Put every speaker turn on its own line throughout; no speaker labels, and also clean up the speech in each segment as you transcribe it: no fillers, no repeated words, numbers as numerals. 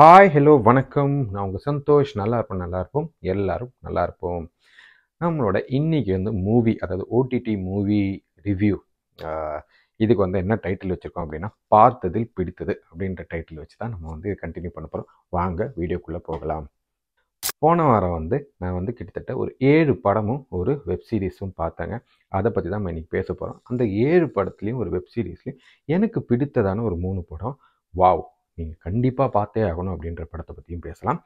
Hi, hello, வணக்கம். நான் உங்கள் சந்தோஷ். நல்லா இருப்போம். எல்லாரும் நல்லா இருப்போம். நம்மளோட இன்னைக்கு வந்து மூவி, அதாவது ஓடிடி மூவி ரிவ்யூ. இதுக்கு வந்து என்ன டைட்டில் வச்சுருக்கோம் அப்படின்னா, பார்த்ததில் பிடித்தது அப்படின்ற டைட்டில் வச்சு தான் நம்ம வந்து கண்டினியூ பண்ண போகிறோம். வாங்க வீடியோக்குள்ளே போகலாம். போன வாரம் வந்து நான் வந்து கிட்டத்தட்ட ஒரு 7 படமும் ஒரு வெப் சீரிஸும் பார்த்தேங்க. அதை பற்றி தான் நம்ம இன்னைக்கு பேச போகிறோம். அந்த 7 படத்துலேயும் ஒரு வெப் சீரிஸ்லேயும் எனக்கு பிடித்ததான ஒரு 3 படம். வாவ்! நீங்கள் கண்டிப்பாக பார்த்தே ஆகணும் அப்படின்ற படத்தை பற்றியும் பேசலாம்.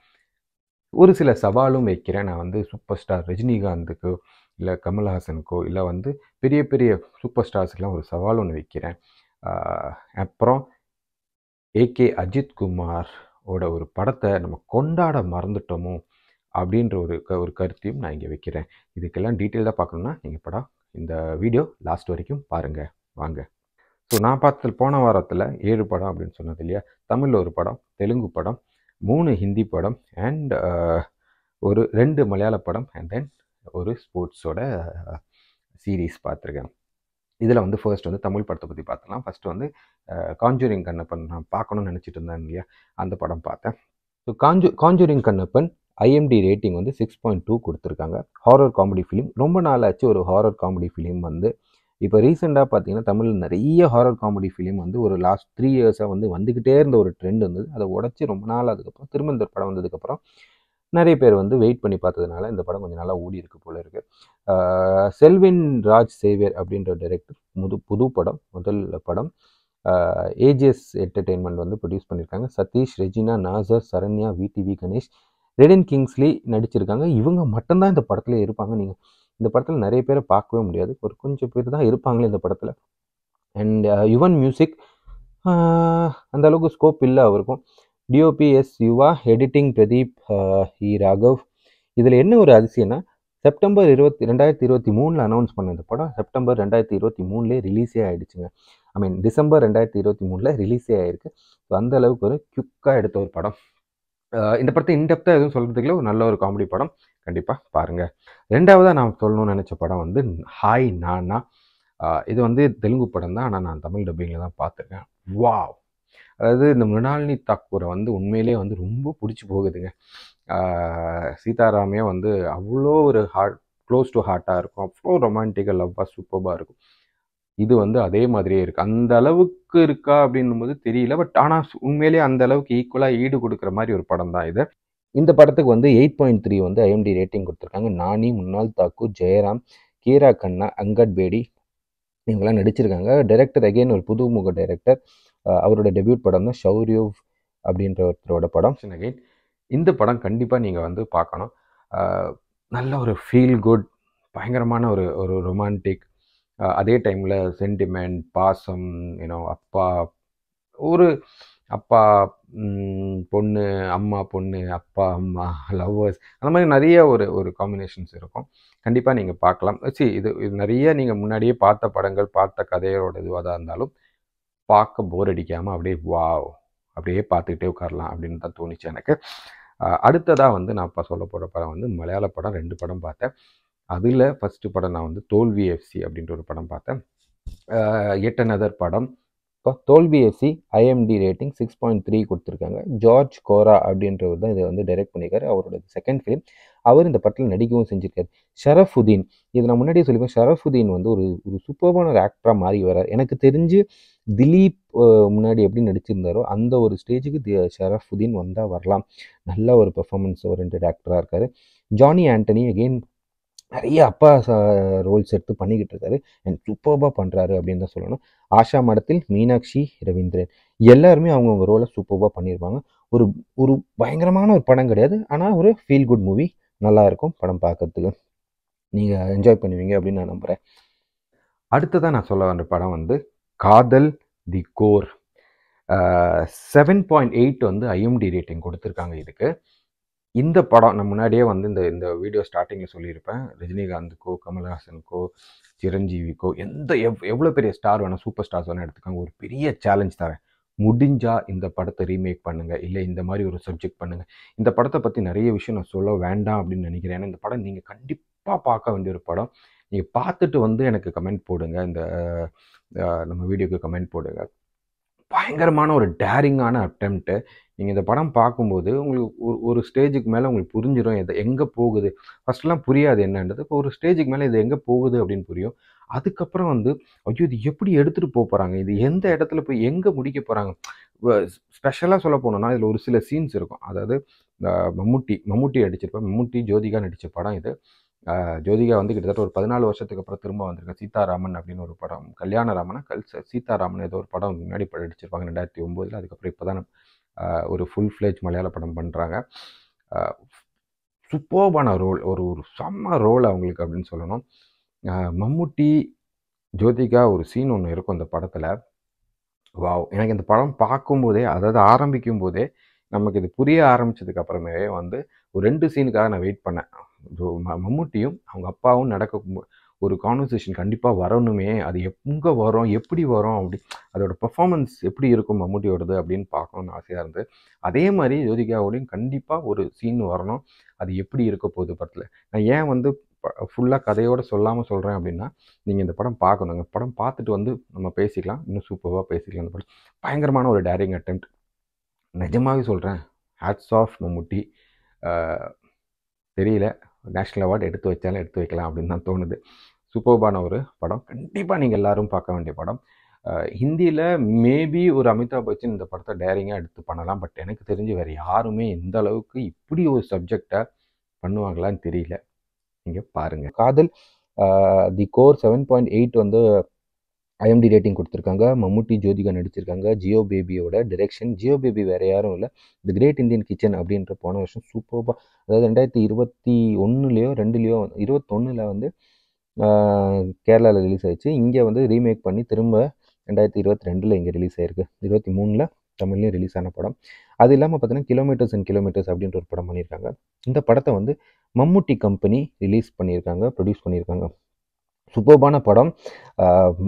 ஒரு சில சவாலும் வைக்கிறேன். நான் வந்து சூப்பர் ஸ்டார் ரஜினிகாந்துக்கோ, இல்லை கமல்ஹாசனுக்கோ, இல்லை வந்து பெரிய பெரிய சூப்பர் ஸ்டார்ஸ்க்கெலாம் ஒரு சவால் ஒன்று வைக்கிறேன். அப்புறம் ஏகே அஜித் குமார் ஓட ஒரு படத்தை நம்ம கொண்டாட மறந்துட்டோமோ அப்படின்ற ஒரு கருத்தையும் நான் இங்கே வைக்கிறேன். இதுக்கெல்லாம் டீட்டெயிலாக பார்க்கணுன்னா நீங்கள் இந்த வீடியோ லாஸ்ட் வரைக்கும் பாருங்கள். வாங்க. ஸோ நான் பார்த்தது போன வாரத்தில் 7 படம் அப்படின்னு சொன்னது இல்லையா? தமிழில் ஒரு படம், தெலுங்கு படம், 3 ஹிந்தி படம் அண்ட் ஒரு 2 மலையாள படம் அண்ட் தென் ஒரு ஸ்போர்ட்ஸோட சீரீஸ் பார்த்துருக்கேன். இதில் வந்து ஃபர்ஸ்ட் வந்து தமிழ் படத்தை பற்றி பார்த்தலாம். ஃபஸ்ட்டு வந்து காஞ்சூரிங் கண்ணப்பன் நான் பார்க்கணும்னு நினச்சிட்டு இருந்தேன் இல்லையா? அந்த படம் பார்த்தேன். So Conjuring Kannappan IMD rating வந்து 6.2 கொடுத்துருக்காங்க. Horror comedy film. ரொம்ப நாள் ஆச்சு ஒரு ஹாரர் காமெடி ஃபிலிம் வந்து. இப்போ ரீசெண்டாக பார்த்தீங்கன்னா தமிழில் நிறைய ஹாரர் காமெடி ஃபிலிம் வந்து ஒரு லாஸ்ட் 3 இயர்ஸாக வந்து வந்துக்கிட்டே இருந்த ஒரு ட்ரெண்ட் இருந்தது. அதை உடச்சி ரொம்ப நாள் அதுக்கப்புறம் திரும்ப இந்த படம் வந்ததுக்கப்புறம் நிறைய பேர் வந்து வெயிட் பண்ணி பார்த்ததுனால இந்த படம் கொஞ்சம் நல்லா ஓடி இருக்கு போல இருக்கு. செல்வின் ராஜ் சேவியர் அப்படின்ற டைரக்டர் புது படம், முதல் படம். ஏஜிஎஸ் என்டர்டெயின்மெண்ட் வந்து ப்ரொடியூஸ் பண்ணியிருக்காங்க. சதீஷ், ரெஜினா, நாசர், சரண்யா, விடிவி கணேஷ், ரெடன் கிங்ஸ்லி நடிச்சிருக்காங்க. இவங்க மட்டும்தான் இந்த படத்துல இருப்பாங்க. நீங்கள் இந்த படத்தில் நிறைய பேரை பார்க்கவே முடியாது. ஒரு கொஞ்சம் பேர் தான் இருப்பாங்களே இந்த படத்தில். அண்ட் யுவன் மியூசிக் அந்த அளவுக்கு ஸ்கோப் இல்லை அவருக்கும். டிஓபிஎஸ் யுவா, எடிட்டிங் பிரதீப் இ ராகவ். இதில் என்ன ஒரு அதிசயம்னா, செப்டம்பர் 2023 அனௌன்ஸ் பண்ண இந்த படம் செப்டம்பர் 2023 ரிலீஸே ஆகிடுச்சுங்க. டிசம்பர் 2023 ரிலீஸே ஆகிருக்கு. ஸோ அந்த அளவுக்கு ஒரு குயிக்காக எடுத்த ஒரு படம். இந்த படத்தை இன்டெப்த்தாக எதுவும் சொல்கிறதுக்குள்ள ஒரு நல்ல ஒரு காமெடி படம். கண்டிப்பாக பாருங்கள். ரெண்டாவதாக நான் சொல்லணும்னு நினச்ச படம் வந்து ஹாய் நானா. இது வந்து தெலுங்கு படம் தான், ஆனால் நான் தமிழ் டப்பிங்கில் தான் பார்த்துருக்கேன். வாவ்! அதாவது இந்த மிருணாளினி தாக்கூரை வந்து உண்மையிலேயே வந்து ரொம்ப பிடிச்சி போகுதுங்க. சீதாராமே வந்து அவ்வளோ ஒரு க்ளோஸ் டு ஹார்ட்டாக இருக்கும். அவ்வளோ ரொமான்டிக்காக லவ்வாக சூப்பராக இருக்கும். இது வந்து அதே மாதிரியே இருக்குது. அந்த அளவுக்கு இருக்கா அப்படின்னும் போது தெரியல. பட் ஆனால் உண்மையிலேயே அந்த அளவுக்கு ஈக்குவலாக ஈடு கொடுக்குற மாதிரி ஒரு படம் தான் இது. இந்த படத்துக்கு வந்து 8.3 வந்து ஐஎம்டி ரேட்டிங் கொடுத்துருக்காங்க. நானி, முன்னாள் தாக்கூர், ஜெயராம், கீரா கண்ணா, அங்கட் பேடி இவங்கெல்லாம் நடிச்சிருக்காங்க. டைரக்டர் அகெயின் ஒரு புதுமுக டைரக்டர். அவரோட டெபியூட் படம் தான் ஷௌர்யூவ் அப்படின்ற ஒருத்தரோட படம். அகெயின் இந்த படம் கண்டிப்பாக நீங்கள் வந்து பார்க்கணும். நல்ல ஒரு ஃபீல் குட், பயங்கரமான ஒரு ஒரு ரொமான்டிக், அதே டைமில் சென்டிமெண்ட், பாசம், அப்பா ஒரு அப்பா பொண்ணு, அம்மா பொண்ணு, அப்பா அம்மா, லவ்வர்ஸ், அந்த மாதிரி நிறைய ஒரு ஒரு காம்பினேஷன்ஸ் இருக்கும். கண்டிப்பாக நீங்கள் பார்க்கலாம். இது நிறைய நீங்கள் முன்னாடியே பார்த்த படங்கள், பார்த்த கதையோட இதுவாக இருந்தாலும் பார்க்க போர் அடிக்காமல் அப்படியே வாவ் அப்படியே பார்த்துக்கிட்டே உட்காரலாம் அப்படின்னு தான் தோணுச்சு எனக்கு. அடுத்ததாக வந்து நான் இப்போ சொல்ல போகிற படம் வந்து மலையாள படம். 2 படம் பார்த்தேன். அதில் ஃபஸ்ட்டு படம் நான் வந்து தோல்வி எஃப்சி அப்படின்ற ஒரு படம் பார்த்தேன். எட் அனதர் படம். இப்போ தோல்வி எஃப்சி ஐஎம்டி ரேட்டிங் 6.3 கொடுத்துருக்காங்க. ஜார்ஜ் கோரா அப்படின்றவர் தான் இதை வந்து டைரக்ட் பண்ணியிருக்காரு. அவரோட செகண்ட் ஃபிலிம். அவர் இந்த படத்தில் நடிக்கவும் செஞ்சுருக்காரு. ஷரஃபுதீன், இது நான் முன்னாடியே சொல்லிப்பேன், ஷரஃபுதீன் வந்து ஒரு ஒரு சூப்பர்பான ஒரு ஆக்டராக மாறி வரார். எனக்கு தெரிஞ்சு திலீப் முன்னாடி எப்படி நடிச்சிருந்தாரோ அந்த ஒரு ஸ்டேஜுக்கு ஷரஃபுதீன் வந்தால் வரலாம். நல்ல ஒரு பெர்ஃபார்மன்ஸ் ஓரியன்டட் ஆக்டராக இருக்கார். ஜானி ஆண்டனி அகெயின் நிறைய அப்பா ரோல்ஸ் எடுத்து பண்ணிக்கிட்டு இருக்காரு. அண்ட் சூப்பர்பாக பண்ணுறாரு அப்படின்னு தான் சொல்லணும். ஆஷா மடத்தில் மீனாட்சி ரவீந்திரன் எல்லாருமே அவங்கவுங்க ரோலை சூப்பர்பாக பண்ணியிருப்பாங்க. ஒரு ஒரு பயங்கரமான ஒரு படம் கிடையாது, ஆனால் ஒரு ஃபீல் குட் மூவி. நல்லாயிருக்கும் படம் பார்க்கறதுக்கு. நீங்கள் என்ஜாய் பண்ணுவீங்க அப்படின்னு நான் நம்புகிறேன். அடுத்ததாக நான் சொல்ல வந்த படம் வந்து காதல் தி கோர். 7.8 வந்து ஐஎம்டி ரேட்டிங் கொடுத்துருக்காங்க இதுக்கு. இந்த படம் நான் முன்னாடியே வந்து இந்த வீடியோ ஸ்டார்டிங்கில் சொல்லியிருப்பேன். ரஜினிகாந்துக்கோ, கமல்ஹாசனுக்கோ, சிரஞ்சீவிக்கோ எவ்வளோ பெரிய ஸ்டார் வேணும், சூப்பர் ஸ்டார்ஸ் வேணும் எடுத்துக்காங்க. ஒரு பெரிய சேலஞ்ச் தரேன். முடிஞ்சால் இந்த படத்தை ரீமேக் பண்ணுங்கள், இல்லை இந்த மாதிரி ஒரு சப்ஜெக்ட் பண்ணுங்கள். இந்த படத்தை பற்றி நிறைய விஷயம் நான் சொல்ல வேண்டாம் அப்படின்னு நினைக்கிறேன். ஏன்னா இந்த படம் நீங்கள் கண்டிப்பாக பார்க்க வேண்டிய ஒரு படம். நீங்கள் பார்த்துட்டு வந்து எனக்கு கமெண்ட் போடுங்க. இந்த நம்ம வீடியோக்கு கமெண்ட் போடுங்க. பயங்கரமான ஒரு டேரிங்கான அட்டெம்ப்ட்டு. நீங்க இந்த படம் பார்க்கும்போது உங்களுக்கு ஒரு ஸ்டேஜுக்கு மேல உங்களுக்கு புரிஞ்சிரும். இது எங்க போகுது? ஃபர்ஸ்ட்லாம் புரியாது என்னன்றது. இப்போ ஒரு ஸ்டேஜுக்கு மேல இது எங்க போகுது அப்படின்னு புரியும். அதுக்கப்புறம் வந்து, ஐயோ! இது எப்படி எடுத்துட்டு போறாங்க? இது எந்த இடத்துல போய் எங்க முடிக்க போறாங்க? வ ஸ்பெஷலா சொல்ல போனோம்னா, இதுல ஒரு சில சீன்ஸ் இருக்கும். அதாவது மம்முட்டி நடிச்சிருப்பார். மம்முட்டி, ஜோதிகா நடிச்ச படம் இது. ஜோதிகா வந்து கிட்டத்தட்ட ஒரு 14 வருஷத்துக்கு அப்புறம் திரும்ப வந்திருக்காங்க. சீதாராமன் அப்படின்னு ஒரு படம். கல்யாணராமனா சீதாராமன் ஏதோ ஒரு படம் முன்னாடி நடிச்சிருப்பாங்க 2009ல். அதுக்கப்புறம் இப்போ தான் ஒரு ஃபுல் ஃப்ளெஜ் மலையாள படம் பண்ணுறாங்க. சூப்பர்பான ரோல், ஒரு ஒரு செம்ம ரோல் அவங்களுக்கு அப்படின்னு சொல்லணும். மம்முட்டி, ஜோதிகா ஒரு சீன் ஒன்று இருக்கும் அந்த படத்தில். வாவ்! எனக்கு இந்த படம் பார்க்கும்போதே, அதாவது ஆரம்பிக்கும் போதே நமக்கு இது புரிய ஆரம்பிச்சதுக்கு அப்புறமே வந்து ஒரு 2 சீனுக்காக நான் வெயிட் பண்ணேன். மம்முட்டியும் அவங்க அப்பாவும் ஒரு கான்வர்சேஷன் கண்டிப்பா வரணுமே! அது எங்க வரும்? எப்படி வரும்? அப்படி அதோட பெர்ஃபார்மன்ஸ் எப்படி இருக்கும் மம்முட்டியோடது அப்படின்னு பார்க்கணும்னு ஆசையா இருந்தது. அதே மாரி ஜோதிகாவோடையும் கண்டிப்பா ஒரு சீன் வரணும். அது எப்படி இருக்க போகுது படத்துல. நான் ஏன் வந்து ஃபுல்லா கதையோட சொல்லாம சொல்றேன் அப்படின்னா, நீங்க இந்த படம் பார்க்கணுங்க. படம் பார்த்துட்டு வந்து நம்ம பேசிக்கலாம். இன்னும் சூப்பர்வா பேசிக்கலாம் இந்த படம். பயங்கரமான ஒரு டேரிங் அட்டெம்ப்ட். நிஜமாவே சொல்றேன். ஹேட்ஸ் ஆஃப் மம்முட்டி. அ தெரியல. நேஷனல் அவார்ட் எடுத்து வச்சாலும் எடுத்து வைக்கலாம் அப்படின்னு தான் தோணுது. சூப்பர்பான ஒரு படம். கண்டிப்பா நீங்க எல்லாரும் பார்க்க வேண்டிய படம். ஹிந்தியில மேபி ஒரு அமிதாப் பச்சன் இந்த படத்த டேரிங்கா எடுத்து பண்ணலாம். பட் எனக்கு தெரிஞ்சு வேற யாருமே இந்த அளவுக்கு இப்படி ஒரு சப்ஜெக்ட்ட பண்ணுவாங்களான்னு தெரியல. நீங்க பாருங்க. காதல் தி கோர் 7.8 வந்து ஐஎம்டி ரேட்டிங் கொடுத்துருக்காங்க. மம்முட்டி, ஜோதிகா நடிச்சிருக்காங்க. ஜியோ பேபியோட டைரக்ஷன். ஜியோ பேபி வேற யாரும் இல்லை, தி கிரேட் இந்தியன் கிச்சன் அப்படின்ற போன வருஷம் சூப்பர்பா, அதாவது 2021லையோ 2லையோ 21ல் வந்து கேரளாவில் ரிலீஸ் ஆயிடுச்சு. இங்கே வந்து ரீமேக் பண்ணி திரும்ப 2022ல் இங்கே ரிலீஸ் ஆயிருக்கு. 23ல் தமிழ்லையும் ரிலீஸ் ஆன படம். அது இல்லாமல் பார்த்தீங்கன்னா கிலோமீட்டர்ஸ் அண்ட் கிலோமீட்டர்ஸ் அப்படின்ற ஒரு படம் பண்ணியிருக்காங்க. இந்த படத்தை வந்து மம்முட்டி கம்பெனி ரிலீஸ் பண்ணியிருக்காங்க, ப்ரொடியூஸ் பண்ணியிருக்காங்க. சூப்பர்பான படம்.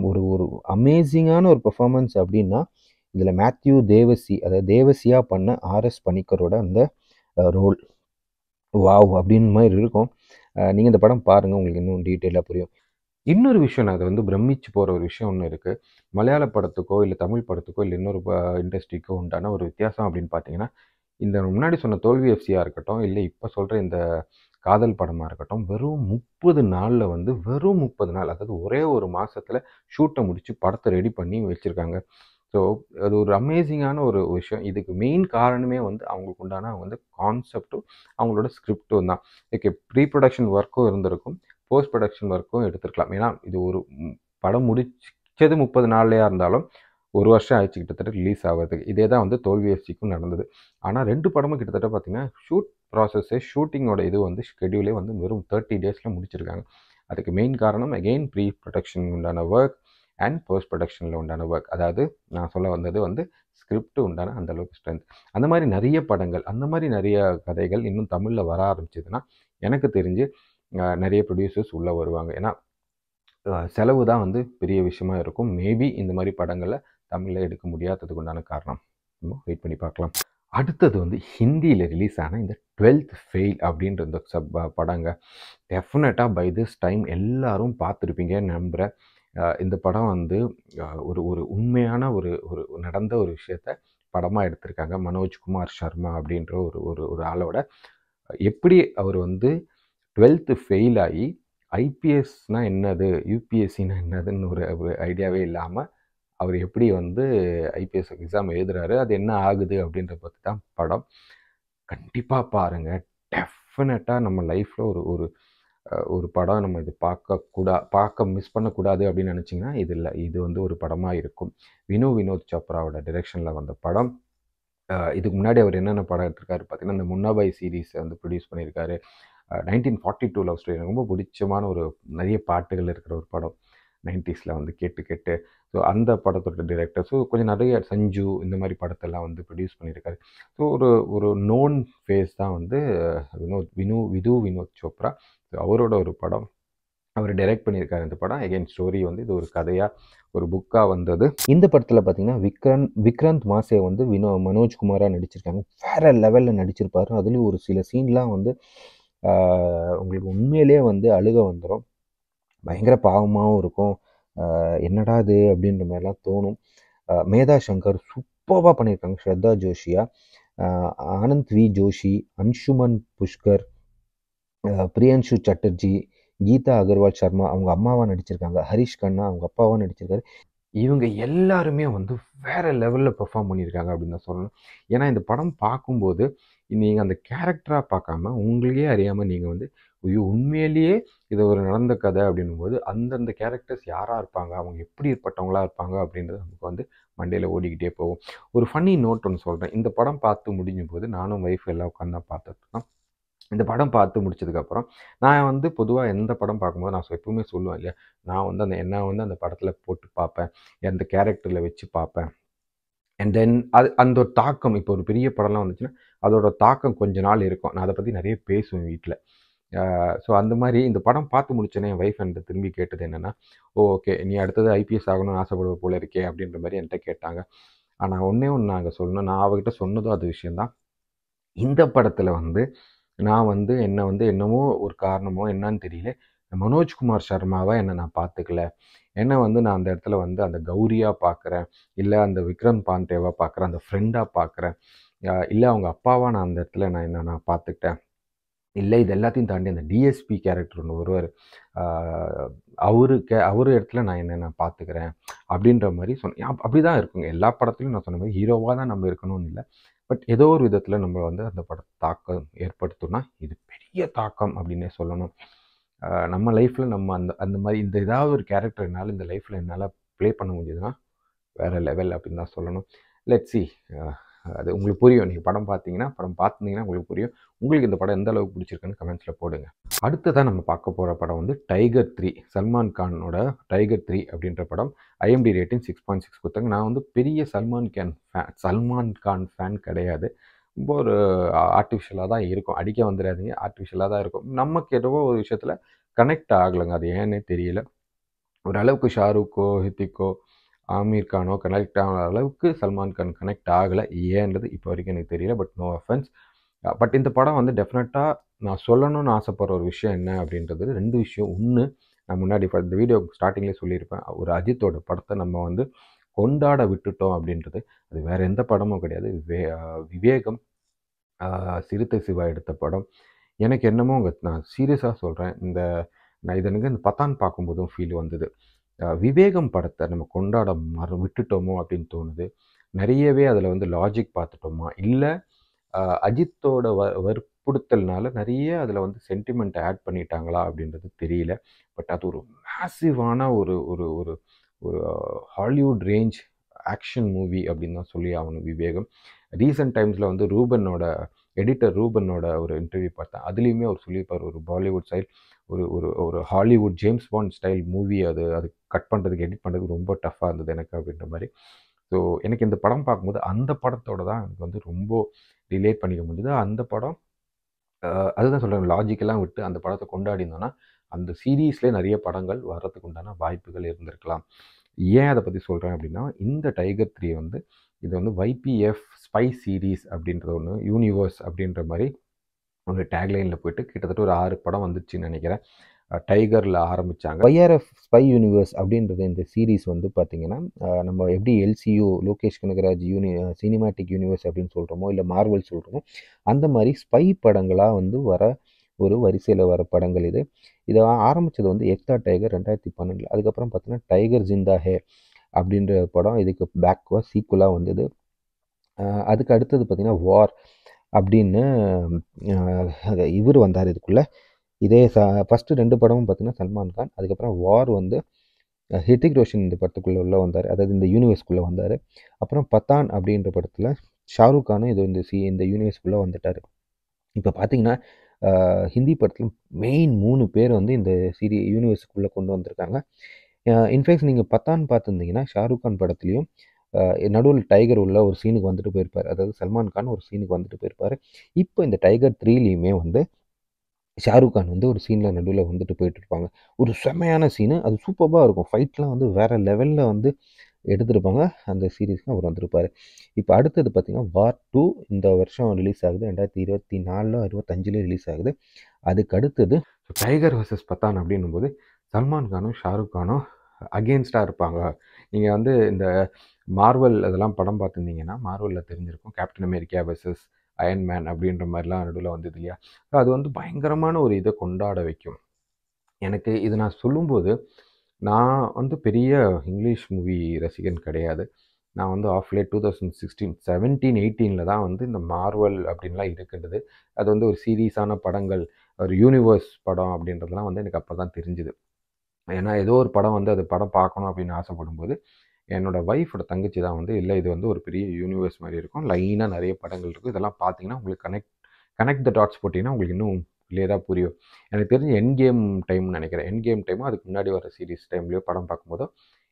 ஒரு ஒரு அமேசிங்கான ஒரு பெர்ஃபார்மன்ஸ் அப்படின்னா இதில் மேத்யூ தேவசி, அதாவது தேவசியாக பண்ண ஆர்எஸ் பணிக்கரோட அந்த ரோல் வாவ் அப்படின்னு மாதிரி இருக்கும். நீங்கள் இந்த படம் பாருங்கள், உங்களுக்கு இன்னும் டீட்டெயிலாக புரியும். இன்னொரு விஷயம், நான் அதை வந்து பிரமிச்சு போகிற ஒரு விஷயம் ஒன்று இருக்குது. மலையாள படத்துக்கோ இல்லை தமிழ் படத்துக்கோ இல்லை இன்னொரு இண்டஸ்ட்ரிக்கோ உண்டான ஒரு வித்தியாசம் அப்படின்னு பார்த்தீங்கன்னா, இந்த முன்னாடி சொன்ன தோல்வி எஃப்சியாக இருக்கட்டும், இல்லை இப்போ சொல்கிற இந்த காதல் படமாக இருக்கட்டும், வெறும் 30 நாளில் வந்து வெறும் 30 நாள், அதாவது ஒரே ஒரு மாதத்தில் ஷூட்டை முடித்து படத்தை ரெடி பண்ணி வச்சுருக்காங்க. ஸோ அது ஒரு அமேசிங்கான ஒரு விஷயம். இதுக்கு மெயின் காரணமே வந்து அவங்களுக்கு உண்டான வந்து கான்செப்டும் அவங்களோட ஸ்கிரிப்டும் தான். ஓகே, ப்ரீ ப்ரொடக்ஷன் ஒர்க்கும் இருந்திருக்கும், போஸ்ட் ப்ரொடக்ஷன் ஒர்க்கும் எடுத்துருக்கலாம். ஏன்னா இது ஒரு படம் முடிச்சது 30 நாள்லையா இருந்தாலும் 1 வருஷம் ஆயிடுச்சு கிட்டத்தட்ட ரிலீஸ் ஆகிறதுக்கு. இதே தான் வந்து தோல்வி எஃப்சிக்கும் நடந்தது. ஆனால் 2 படமும் கிட்டத்தட்ட பார்த்தீங்கன்னா ஷூட்டிங்கோட இது வந்து ஷெட்யூலே வந்து வெறும் 30 டேஸில் முடிச்சிருக்காங்க. அதுக்கு மெயின் காரணம் அகெயின் ப்ரீ ப்ரொடக்ஷன் உண்டான ஒர்க் அண்ட் போஸ்ட் ப்ரொடக்ஷனில் உண்டான ஒர்க். அதாவது நான் சொல்ல வந்தது வந்து ஸ்கிரிப்ட் உண்டான அந்த அளவுக்கு ஸ்ட்ரென்த். அந்த மாதிரி நிறைய படங்கள், அந்த மாதிரி நிறைய கதைகள் இன்னும் தமிழில் வர ஆரம்பிச்சதுன்னா எனக்கு தெரிஞ்சு நிறைய ப்ரொடியூசர்ஸ் உள்ளே வருவாங்க. ஏன்னா செலவு தான் வந்து பெரிய விஷயமா இருக்கும். மேபி இந்த மாதிரி படங்களை தமிழில் எடுக்க முடியாததுக்கு உண்டான காரணம். நம்ம வெயிட் பண்ணி பார்க்கலாம். அடுத்தது வந்து ஹிந்தியில் ரிலீஸ் ஆன இந்த 12th ஃபெயில் அப்படின்ற இந்த படங்க. டெஃபினட்டாக பை திஸ் டைம் எல்லாரும் பார்த்துருப்பீங்கன்னு நம்புகிறேன். இந்த படம் வந்து ஒரு ஒரு உண்மையான ஒரு ஒரு நடந்த ஒரு விஷயத்த படமாக எடுத்திருக்காங்க. மனோஜ்குமார் சர்மா அப்படின்ற ஒரு ஒரு ஒரு ஆளோட எப்படி அவர் வந்து 12th ஃபெயில் ஆகி ஐபிஎஸ்னால் என்னது, யூபிஎஸ்சினா என்னதுன்னு ஒரு ஒரு ஐடியாவே இல்லாமல் அவர் எப்படி வந்து ஐபிஎஸ் எக்ஸாம் எழுதுறாரு, அது என்ன ஆகுது அப்படின்ற பற்றி தான் படம். கண்டிப்பாக பாருங்கள். டெஃபினட்டாக நம்ம லைஃப்பில் ஒரு ஒரு ஒரு படம் நம்ம இது பார்க்க மிஸ் பண்ணக்கூடாது அப்படின்னு நினச்சிங்கன்னா இது இல்லை, இது வந்து ஒரு படமாக இருக்கும். வினோத் சோப்ராவோட டைரெக்ஷனில் வந்த படம். இதுக்கு முன்னாடி அவர் என்னென்ன படம் எடுத்திருக்காரு பார்த்தீங்கன்னா, இந்த முன்னாபாய் சீரீஸை வந்து ப்ரொடியூஸ் பண்ணியிருக்காரு. 1942 லவ் ஸ்டோரி எனக்கு ரொம்ப பிடிச்சமான ஒரு நிறைய பாட்டுகள் இருக்கிற ஒரு படம். 90ஸ்ல வந்து கேட்டு கேட்டு ஸோ அந்த படத்தோட டைரக்டர். ஸோ கொஞ்சம் நிறைய சஞ்சு இந்த மாதிரி படத்தெல்லாம் வந்து ப்ரொடியூஸ் பண்ணியிருக்காரு. ஸோ ஒரு ஒரு நோன் ஃபேஸ் தான் வந்து வினோத் சோப்ரா. ஸோ அவரோட ஒரு படம் அவர் டைரக்ட் பண்ணியிருக்காரு இந்த படம். அகைன் ஸ்டோரி வந்து இது ஒரு கதையாக ஒரு புக்காக வந்தது. இந்த படத்தில் பார்த்தீங்கன்னா விக்ராந்த் மாசே வந்து மனோஜ்குமாராக நடிச்சிருக்காங்க. வேறு லெவலில் நடிச்சிருப்பாரு. அதுலேயும் ஒரு சில சீன்லாம் வந்து உங்களுக்கு உண்மையிலே வந்து அழுக வந்துடும். பயங்கர பாவமாகவும் இருக்கும். என்னடா இது அப்படின்ற மாதிரிலாம் தோணும். மேதா சங்கர் சூப்பராக பண்ணியிருக்காங்க. ஸ்ரத்தா ஜோஷியா, ஆனந்த் வி ஜோஷி, அன்சுமன் புஷ்கர், பிரியன்ஷு சட்டர்ஜி, கீதா அகர்வால் சர்மா அவங்க அம்மாவா நடிச்சிருக்காங்க. ஹரிஷ் கண்ணா அவங்க அப்பாவா நடிச்சிருக்காரு. இவங்க எல்லாருமே வந்து வேற லெவலில் பெர்ஃபார்ம் பண்ணியிருக்காங்க அப்படின்னு தான் சொல்லணும். ஏன்னா இந்த படம் பார்க்கும்போது நீங்கள் அந்த கேரக்டராக பார்க்காம உங்களுக்கே அறியாமல் நீங்கள் வந்து ஐயோ உண்மையிலேயே இது ஒரு நடந்த கதை அப்படின்னும்போது அந்தந்த கேரக்டர்ஸ் யாராக இருப்பாங்க, அவங்க எப்படிப்பட்டவங்களா இருப்பாங்க அப்படின்றது நமக்கு வந்து மண்டையில் ஓடிக்கிட்டே போகும். ஒரு ஃபன்னி நோட் ஒன்று சொல்கிறேன். இந்த படம் பார்த்து முடிஞ்சும் போது நானும் ஒய்ஃப் எல்லாம் உட்காந்து தான் பார்த்துருக்கோம். இந்த படம் பார்த்து முடிச்சதுக்கப்புறம் நான் வந்து பொதுவாக எந்த படம் பார்க்கும்போது நான் எப்பவுமே சொல்லுவேன் இல்லையா, நான் வந்து அந்த படத்தில் போட்டு பார்ப்பேன், அந்த கேரக்டரில் வச்சு பார்ப்பேன். அண்ட் தென் அந்த ஒரு தாக்கம் இப்போ ஒரு பெரிய படம்லாம் வந்துச்சுன்னா அதோட தாக்கம் கொஞ்ச நாள் இருக்கும். நான் அதை பற்றி நிறைய பேசுவேன் வீட்டில். ஸோ அந்த மாதிரி இந்த படம் பார்த்து முடிச்சோன்னே என் ஒய்ஃப் என்கிட்ட திரும்பி கேட்டது என்னென்னா, ஓகே நீ அடுத்தது ஐபிஎஸ் ஆகணும்னு ஆசைப்படுவ போல இருக்கே அப்படின்ற மாதிரி என்கிட்ட கேட்டாங்க. ஆனால் ஒன்றே ஒன்று நாங்கள் சொல்லணும், நான் அவகிட்ட சொன்னதும் அது விஷயந்தான். இந்த படத்தில் வந்து நான் வந்து என்னமோ ஒரு காரணமோ என்னன்னு தெரியல, மனோஜ்குமார் சர்மாவா நான் பார்த்துக்கல. வந்து நான் அந்த இடத்துல வந்து அந்த கௌரியா பார்க்குறேன், இல்லை அந்த விக்ரம் பாண்டேவா பார்க்குறேன், அந்த ஃப்ரெண்டாக பார்க்குறேன், இல்லை அவங்க அப்பாவா நான் அந்த இடத்துல நான் பார்த்துக்கிட்டேன். இல்லை இது எல்லாத்தையும் தாண்டி அந்த டிஎஸ்பி கேரக்டர் ஒன்று வருவார், அவரு இடத்துல நான் பார்த்துக்கிறேன் அப்படின்ற மாதிரி சொன்னேன். அப்படி தான் இருக்குங்க எல்லா படத்துலையும். நான் சொன்ன மாதிரி ஹீரோவாக தான் நம்ம இருக்கணும்னு இல்லை, பட் ஏதோ ஒரு விதத்தில் நம்ம வந்து அந்த படத்தை தாக்கம் ஏற்படுத்தும்னா இது பெரிய தாக்கம் அப்படின்னே சொல்லணும். நம்ம லைஃப்பில் நம்ம அந்த அந்த மாதிரி இந்த ஏதாவது ஒரு கேரக்டர் என்னால் இந்த லைஃப்பில் என்னால் ப்ளே பண்ண முடியுதுன்னா வேறு லெவல் அப்படின்னு தான் சொல்லணும். லெட்ஸ் சி, அது உங்களுக்கு புரியும். நீங்கள் படம் பார்த்துருந்தீங்கன்னா உங்களுக்கு புரியும். உங்களுக்கு இந்த படம் எந்த அளவுக்கு பிடிச்சிருக்குன்னு கமெண்ட்ஸில் போடுங்க. அடுத்ததாக நம்ம பார்க்க போகிற படம் வந்து டைகர் 3, சல்மான் கானோட டைகர் 3 அப்படின்ற படம். ஐஎம்டி ரேட்டிங் 6.6 கொடுத்தாங்க. நான் வந்து பெரிய சல்மான் கான் ஃபேன் கிடையாது. ரொம்ப ஒரு ஆர்டிஃபிஷியலாக தான் இருக்கும். அடிக்க வந்துடாதீங்க, ஆர்டிஃபிஷியலாக தான் இருக்கும். நமக்கு ஏதோ ஒரு விஷயத்தில் கனெக்ட் ஆகலைங்க, அது ஏன்னே தெரியல. ஓரளவுக்கு ஷாருக்கோ, ஹித்திக்கோ, ஆமீர் கானோ கனெக்ட் ஆகிற அளவுக்கு சல்மான் கான் கனெக்ட் ஆகலை. ஏன்றது இப்போ வரைக்கும் எனக்கு தெரியல, பட் நோ அஃபென்ஸ். பட் இந்த படம் வந்து டெஃபினட்டாக நான் சொல்லணும்னு ஆசைப்படுற ஒரு விஷயம் என்ன அப்படின்றது 2 விஷயம். ஒன்று, நான் முன்னாடி இந்த வீடியோ ஸ்டார்டிங்லேயே சொல்லியிருப்பேன், ஒரு அஜித்தோட படத்தை நம்ம வந்து கொண்டாட விட்டுட்டோம் அப்படின்றது. அது வேறு எந்த படமும் கிடையாது, விவேகம், சிறுத்தை சிவா எடுத்த படம். எனக்கு என்னமோ நான் சீரியஸாக சொல்கிறேன், நான் எனக்கு இந்த பத்தான் பார்க்கும்போதும் ஃபீல் வந்தது. விவேகம் படத்தை நம்ம கொண்டாட விட்டுட்டோமோ அப்படின்னு தோணுது. நிறையவே அதில் வந்து லாஜிக் பார்த்துட்டோமா, இல்லை அஜித்தோட வற்புறுத்தல்னால நிறைய அதில் வந்து சென்டிமெண்ட் ஆட் பண்ணிட்டாங்களா அப்படின்றது தெரியல. பட் அது ஒரு மேசிவான ஒரு ஒரு ஒரு ஒரு ஹாலிவுட் ரேஞ்ச் ஆக்ஷன் மூவி அப்படின்னு தான் சொல்லி ஆகணும் விவேகம். ரீசெண்ட் டைம்ஸில் வந்து எடிட்டர் ரூபனோட ஒரு இன்டர்வியூ பார்த்தேன். அதுலேயுமே அவர் சொல்லியிருப்பார், ஒரு பாலிவுட் ஸ்டைல், ஒரு ஒரு ஒரு Hollywood James bond style movie அது கட் பண்ணுறதுக்கு எடிட் பண்ணுறதுக்கு ரொம்ப டஃப்பாக இருந்தது எனக்கு அப்படின்ற மாதிரி. ஸோ எனக்கு இந்த படம் பார்க்கும்போது அந்த படத்தோட தான் எனக்கு வந்து ரொம்ப ரிலேட் பண்ணிக்க முடியுது. அந்த படம் அதுதான் சொல்கிறேன், லாஜிக்கெல்லாம் விட்டு அந்த படத்தை கொண்டாடினோன்னா அந்த சீரீஸ்லேயே நிறைய படங்கள் வர்றதுக்கு உண்டான வாய்ப்புகள் இருந்திருக்கலாம். ஏன் அதை பற்றி சொல்கிறேன் அப்படின்னா, இந்த டைகர் 3 வந்து இது வந்து YPF ஸ்பை சீரீஸ் அப்படின்ற ஒன்று, யூனிவர்ஸ் அப்படின்ற மாதிரி ஒரு டேக்லைனில் போயிட்டு கிட்டத்தட்ட ஒரு 6 படம் வந்துச்சுன்னு நினைக்கிறேன். டைகரில் ஆரம்பித்தாங்க. YRF ஸ்பை யூனிவர்ஸ் அப்படின்றது இந்த சீரீஸ் வந்து பார்த்திங்கன்னா, நம்ம எப்படி LCU Lokesh Kanagaraj cinematic universe அப்படின்னு சொல்கிறோமோ, இல்லை மார்வல் சொல்கிறோமோ, அந்த மாதிரி ஸ்பை படங்களாக வந்து வர ஒரு வரிசையில் வர படங்கள் இது. இதை ஆரம்பித்தது வந்து எக்தா டைகர் 2012. அதுக்கப்புறம் பார்த்தீங்கன்னா டைகர் ஜிந்தா ஹே அப்படின்ற படம் இதுக்கு பேக்வா சீக்குவலாக வந்தது. அதுக்கு அடுத்தது பார்த்திங்கன்னா வார் அப்படின்னு இவர் வந்தார் இதுக்குள்ளே. இதே ஃபஸ்ட்டு 2 படமும் பார்த்திங்கன்னா சல்மான் கான். அதுக்கப்புறம் வார் வந்து ஹித்திக் ரோஷன் இந்த படத்துக்குள்ளே உள்ளே வந்தார், அதாவது இந்த யூனிவர்ஸ்குள்ளே வந்தார். அப்புறம் பத்தான் அப்படின்ற படத்தில் ஷாருக் கானும் இந்த யூனிவர்ஸ்குள்ளே வந்துட்டார். இப்போ பார்த்தீங்கன்னா ஹிந்தி படத்தில் மெயின் 3 பேர் வந்து இந்த யூனிவர்ஸுக்குள்ளே கொண்டு வந்திருக்காங்க. இன்ஃபேக்ட் நீங்கள் பத்தான் பார்த்துருந்தீங்கன்னா ஷாருக் கான் படத்துலையும் நடுவில் டைகர் உள்ள ஒரு சீனுக்கு வந்துட்டு போயிருப்பார், அதாவது சல்மான் கான் ஒரு சீனுக்கு வந்துட்டு போயிருப்பார். இப்போ இந்த டைகர் 3லையுமே வந்து ஷாருக் கான் வந்து ஒரு சீனில் நடுவில் வந்துட்டு போயிட்டு இருப்பாங்க. ஒரு செம்மையான சீனு, அது சூப்பராக இருக்கும். ஃபைட்லாம் வந்து வேறு லெவலில் வந்து எடுத்திருப்பாங்க. அந்த சீரீஸ்க்கு அவர் வந்திருப்பார். இப்போ அடுத்தது பார்த்திங்கன்னா வார் 2 இந்த வருஷம் ரிலீஸ் ஆகுது. 2024 25 ரிலீஸ் ஆகுது. அதுக்கு அடுத்தது டைகர் vs பத்தான் அப்படின்னும் போது சல்மான் கானும் ஷாருக் கானும் அகெயின்ஸ்டாக இருப்பாங்க. நீங்கள் வந்து இந்த மார்வல் அதெல்லாம் படம் பார்த்துருந்தீங்கன்னா, மார்வலில் தெரிஞ்சிருக்கும். Captain America versus iron man அப்படின்ற மாதிரிலாம் நடுவில் வந்தது இல்லையா? அது வந்து பயங்கரமான ஒரு இதை கொண்டாட வைக்கும். எனக்கு இது நான் சொல்லும்போது, நான் வந்து பெரிய இங்கிலீஷ் மூவி ரசிகன் கிடையாது. நான் வந்து ஆஃப் லேட் 2016, 17, 18ல தான் வந்து இந்த மார்வல் அப்படின்லாம் இருக்கின்றது. அது வந்து ஒரு சீரியஸான படங்கள், ஒரு யூனிவர்ஸ் படம் அப்படின்றதெல்லாம் வந்து எனக்கு அப்போ தான் தெரிஞ்சுது. ஏன்னா ஏதோ ஒரு படம் வந்து அது படம் பார்க்கணும் அப்படின்னு ஆசைப்படும்போது, என்னோட ஒய்ஃபோட தங்கச்சி தான் வந்து, "இல்ல இது வந்து ஒரு பெரிய யூனிவர்ஸ் மாரி இருக்கும். லைனா நெறைய படங்கள் இருக்கும். இதெல்லாம் பார்த்தீங்கன்னா, உங்களுக்கு கனெக்ட் கனெக்ட் த டாட்ஸ் போட்டீங்கன்னா, உங்களுக்கு இன்னும் கிளியரா புரியும்." எனக்கு தெரிஞ்சு எண்ட் கேம் டைம்னு நெனைக்கிறேன். எண்ட் கேம் டைமோ, அதுக்கு முன்னாடி வர சீரிஸ் டைம்லயோ படம் பார்க்கும்போதோ,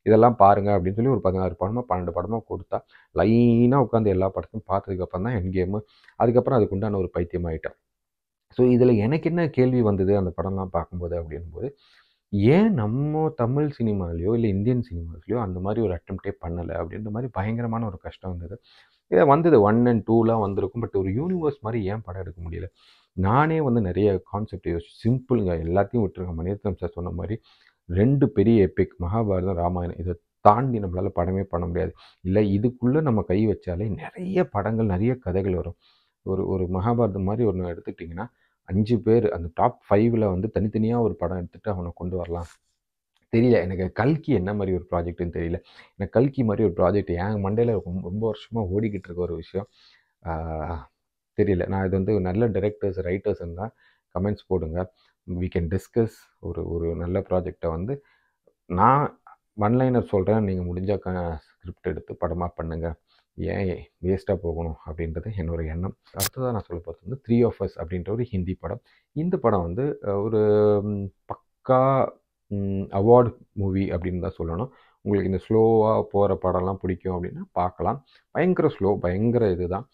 "இதெல்லாம் பாருங்க" அப்படின்னு சொல்லி ஒரு 16 படமோ, 12 படமோ குடுத்தா, லைனா உட்காந்து எல்லா படத்தையும் பார்த்ததுக்கப்புறம் தான் எண்ட் கேமு. அதுக்கப்புறம் அதுக்கு உண்டான ஒரு பைத்தியமாயிட்டேன். ஸோ இதில எனக்கு என்ன கேள்வி வந்தது அந்த படம்லாம் பார்க்கும்போது அப்படின்னும்போது, ஏன் நம்ம தமிழ் சினிமாலயோ, இல்ல இந்தியன் சினிமாஸ்லயோ அந்த மாரி ஒரு அட்டெம்ப்ட்டே பண்ணல அப்படின்ற மாரி பயங்கரமான ஒரு கஷ்டம் வந்தது. வந்தது 1 அண்ட் 2லாம் வந்திருக்கும். பட் ஒரு யூனிவர்ஸ் மாரி ஏன் படம் எடுக்க முடியல? நானே வந்து நெறைய கான்செப்ட் யோசிச்சு சிம்பிள்ங்க எல்லாத்தையும் விட்டுருங்க. மணிரத்னம் சார் சொன்ன மாரி 2 பெரிய எபிக் மகாபாரதம், ராமாயணம். இத தாண்டி நம்மளால படமே பண்ண முடியாது. இல்ல இதுக்குள்ள நம்ம கை வச்சாலே நெறைய படங்கள், நெறைய கதைகள் வரும். ஒரு ஒரு மகாபாரதம் மாரி ஒண்ணு எடுத்துக்கிட்டிங்கன்னா, 5 பேர் அந்த டாப் 5ல வந்து தனித்தனியா ஒரு படம் எடுத்துட்டு அவன கொண்டு வரலாம். தெரியல. எனக்கு கல்கி என்ன மாரி ஒரு ப்ராஜெக்ட்ன்னு தெரியல. எனக்கு கல்கி மாரி ஒரு ப்ராஜெக்ட் என் மண்டையில ரொம்ப வருஷமா ஓடிக்கிட்டு இருக்க ஒரு விஷயம். ஆ தெரியல. நான் இது வந்து நல்ல டைரக்டர்ஸ், ரைட்டர்ஸ் இருந்தா கமெண்ட்ஸ் போடுங்க. வி கேன் டிஸ்கஸ் ஒரு ஒரு நல்ல ப்ராஜெக்ட்ட வந்து நான் ஒன் லைனர் சொல்றேன். நீங்க முடிஞ்சா ஸ்கிரிப்ட் எடுத்து படமா பண்ணுங்க. ஏன் வேஸ்ட்டா போகணும் அப்படின்றது என்னோட எண்ணம். அடுத்ததா நான் சொல்ல போறது வந்து 3 ஆஃப் அஸ் அப்படின்ற ஒரு ஹிந்தி படம். இந்த படம் வந்து ஒரு பக்கா அவார்ட் மூவி அப்படின்னு தான் சொல்லணும். உங்களுக்கு இந்த ஸ்லோவா போற படம்லாம் பிடிக்கும் அப்படின்னா பார்க்கலாம். பயங்கர ஸ்லோ, பயங்கர இதுதான்.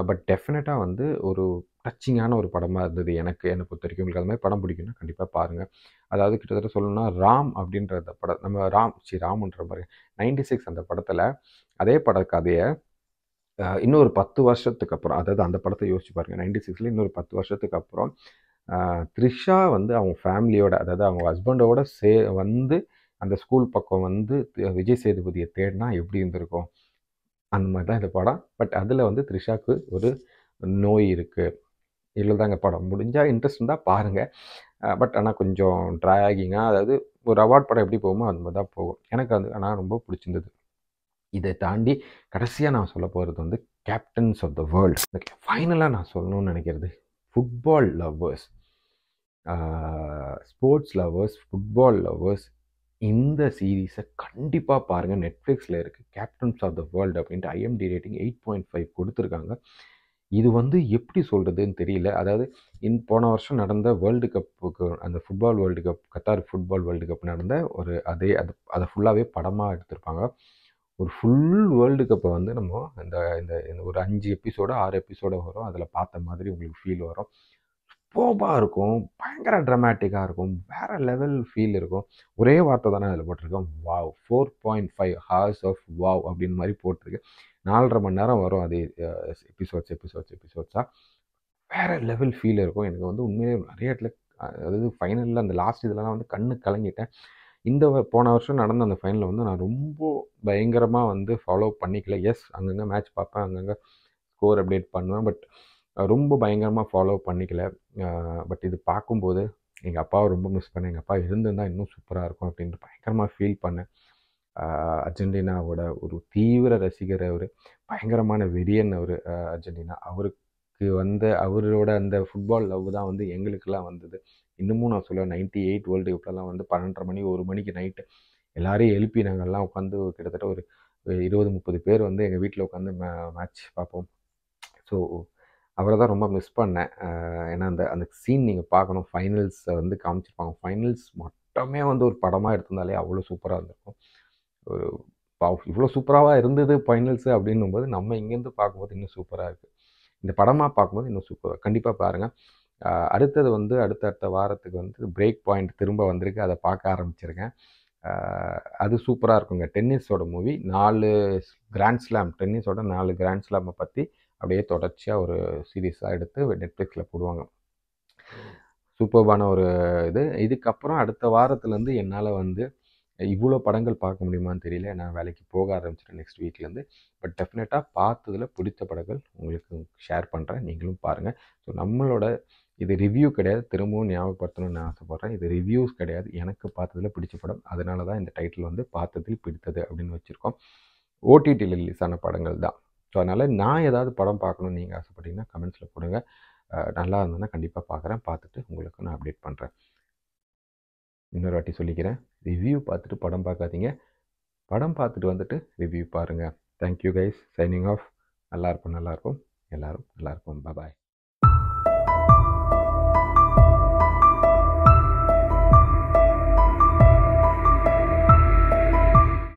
பட் டெஃபினட்டா வந்து ஒரு டச்சிங்கான ஒரு படமா இருந்தது எனக்கு. என்ன பொறுத்தவரைக்கும் உங்களுக்கு அது மாரி படம் பிடிக்கும்னா கண்டிப்பா பாருங்க. அதாவது கிட்டத்தட்ட சொல்லணும்னா ராம் அப்படின்ற அந்த படம் நம்ம ராம்ன்ற பாரு 96 அந்த படத்துல அதே கதைய இன்னொரு 10 வருஷத்துக்கு அப்புறம், அதாவது அந்த படத்த யோசிச்சு பாருங்க. 96ல இன்னொரு 10 வருஷத்துக்கு அப்புறம், அ த்ரிஷா வந்து அவங்க ஃபேமிலியோட, அதாவது அவங்க ஹஸ்பண்டோட வந்து அந்த ஸ்கூல் பக்கம் வந்து விஜய் சேதுபதிய தேடுனா எப்படி இருந்திருக்கும்? அந்த மாரி தான் இந்த படம். பட் அதுல வந்து த்ரிஷாக்கு ஒரு நோய் இருக்கு. இவ்வளோதாங்க படம். முடிஞ்சா இன்ட்ரெஸ்ட் இருந்தா பாருங்க. பட் ஆனா கொஞ்சம் ட்ராகிங்கா, அதாவது ஒரு அவார்ட் படம் எப்படி போகுமோ அந்த மாரி தான் போகும். எனக்கு அது ஆனா ரொம்ப புடிச்சிருந்தது. இதை தாண்டி கடைசியா நான் சொல்லப் போறது வந்து captains of the world. Okay. ஃபைனலா நான் சொல்லணும்னு நினைக்கிறது, football lovers, sports lovers, football lovers இந்த சீரிஸை கண்டிப்பா பாருங்க. நெட்ஃப்ளிக்ஸ்ல இருக்கு. கேப்டன்ஸ் ஆஃப் த வேர்ல்ட் அப்படின்ட்டு IMDb ரேட்டிங் 8.5 கொடுத்துருக்காங்க. இது வந்து எப்படி சொல்றதுன்னு தெரியல. அதாவது போன வருஷம் நடந்த வேர்ல்டு கப்புக்கு, அந்த football world cup, Qatar football world cup நடந்த ஒரு அதை ஃபுல்லாவே படமா எடுத்திருப்பாங்க. ஒரு ஃபுல் வேர்ல்டு கப்பை வந்து நம்ம இந்த இந்த இந்த ஒரு 5 எபிசோடோ 6 எபிசோடோ வரும். அதில் பார்த்த மாதிரி உங்களுக்கு ஃபீல் வரும். சூப்பர்பா இருக்கும். பயங்கர ட்ராமேட்டிக்கா இருக்கும். வேற லெவல் ஃபீல் இருக்கும். ஒரே வார்த்தை தானே அதில போட்டிருக்கோம். வாவ்! 4.5 horse of wow! அப்படின்னு மாரி போட்டிருக்கு. 4 1/2 மணி நேரம் வரும் அது எபிசோட்ஸா. வேற லெவல் ஃபீல் இருக்கும். எனக்கு வந்து உண்மையிலேயே நெறைய இடத்துல அதாவது ஃபைனல்ல அந்த லாஸ்ட் இதுலலாம் வந்து கண்ணு கலங்கிட்டேன். போன வருஷம் நடந்த அந்த ஃபைனல வந்து நான் ரொம்ப பயங்கரமா வந்து ஃபாலோ பண்ணிக்கல. அங்கங்க மேட்ச் பார்ப்பேன். அங்கங்க ஸ்கோர் அப்டேட் பண்ணுவேன். பட் ரொம்ப பயங்கரமா ஃபாலோ பண்ணிக்கல. பட் இது பார்க்கும்போது எங்க அப்பாவ ரொம்ப மிஸ் பண்ணேன். எங்க அப்பா இருந்திருந்தா இன்னும் சூப்பரா இருக்கும் அப்டின்ட்டு பயங்கரமா ஃபீல் பண்ணேன். அர்ஜென்டினாவோட ஒரு தீவிர ரசிகர் அவரு. பயங்கரமான வெறியன் அவரு. அர்ஜென்டினா. அவரோட அந்த ஃபுட்பால் லவ் தான் வந்து எங்களுக்கெல்லாம் வந்தது. இன்னமும் நான் சொல்லுவேன் 98 வேர்ல்டு கப்லலாம் வந்து 12:30 மணி, 1 மணிக்கு நைட்டு எல்லாரையும் எழுப்பி நாங்கலாம் உட்காந்து கிட்டத்தட்ட ஒரு 20, 30 பேர் வந்து எங்க வீட்ல உட்காந்து மேட்ச் பார்ப்போம். ஸோ அவர தான் ரொம்ப மிஸ் பண்ணேன். ஏன்னா அந்த அந்த சீன் நீங்க பார்க்கணும். ஃபைனல்ஸ வந்து காமிச்சிருப்பாங்க. ஃபைனல்ஸ் மட்டுமே வந்து ஒரு படமா எடுத்திருந்தாலே அவ்வளோ சூப்பரா இருந்திருக்கும். ஒரு வாவ்! இவ்வளோ சூப்பராவா இருந்தது ஃபைனல்ஸ் அப்படின்னும்போது, நம்ம இங்கேருந்து பார்க்கும்போது இன்னும் சூப்பரா இருக்கு. இந்த படமா பார்க்கும்போது இன்னும் சூப்பரா கண்டிப்பா பாருங்க. அடுத்தது வந்து அடுத்த வாரத்துக்கு வந்து பிரேக் பாயிண்ட் திரும்ப வந்திருக்கு. அத பார்க்க ஆரம்பிச்சிருங்க. அ அது சூப்பரா இருக்குங்க. டென்னிஸோட மூவி. 4 கிராண்ட் ஸ்லாம், டென்னிஸோட 4 கிராண்ட் ஸ்லாம பத்தி அப்படியே தொடர்ச்சியா ஒரு சீரிஸா எடுத்து Netflixல போடுவாங்க. சூப்பர்பான ஒரு இதுக்கப்புறம் அடுத்த வாரத்துலேருந்து என்னால வந்து இவ்வளோ படங்கள் பார்க்க முடியுமான்னு தெரியல. நான் வேலைக்கு போக ஆரம்பிச்சிட்டேன் நெக்ஸ்ட் வீக்லேருந்து. பட் டெஃபினட்டாக பார்த்ததில் பிடிச்ச படங்கள் உங்களுக்கு ஷேர் பண்ணுறேன். நீங்களும் பாருங்கள். ஸோ நம்மளோட இது ரிவ்யூ கிடையாது. திரும்பவும் ஞாபகப்படுத்தணும்னு நான் ஆசைப்பட்றேன். இது ரிவ்யூஸ் கிடையாது. எனக்கு பார்த்ததில் பிடிச்ச படம். அதனால தான் இந்த டைட்டில் வந்து பார்த்ததில் பிடித்தது அப்படின்னு வச்சுருக்கோம். ஓடிடியில் ரிலீஸ் ஆன படங்கள் தான். ஸோ அதனால் நான் ஏதாவது படம் பார்க்கணுன்னு நீங்கள் ஆசைப்பட்டீங்கன்னா கமெண்ட்ஸில் போடுங்க. நல்லா இருந்ததுன்னா கண்டிப்பாக பார்க்குறேன். பார்த்துட்டு உங்களுக்கு நான் அப்டேட் பண்ணுறேன். இன்னொரு வாட்டி சொல்லிக்கிறேன். ரிவ்யூ பார்த்துட்டு படம் பார்க்காதீங்க. படம் பார்த்துட்டு வந்துட்டு ரிவ்யூ பாருங்கள். Thank you guys. Signing off. நல்லாயிருக்கும். எல்லோரும் நல்லாயிருக்கும். பாய்.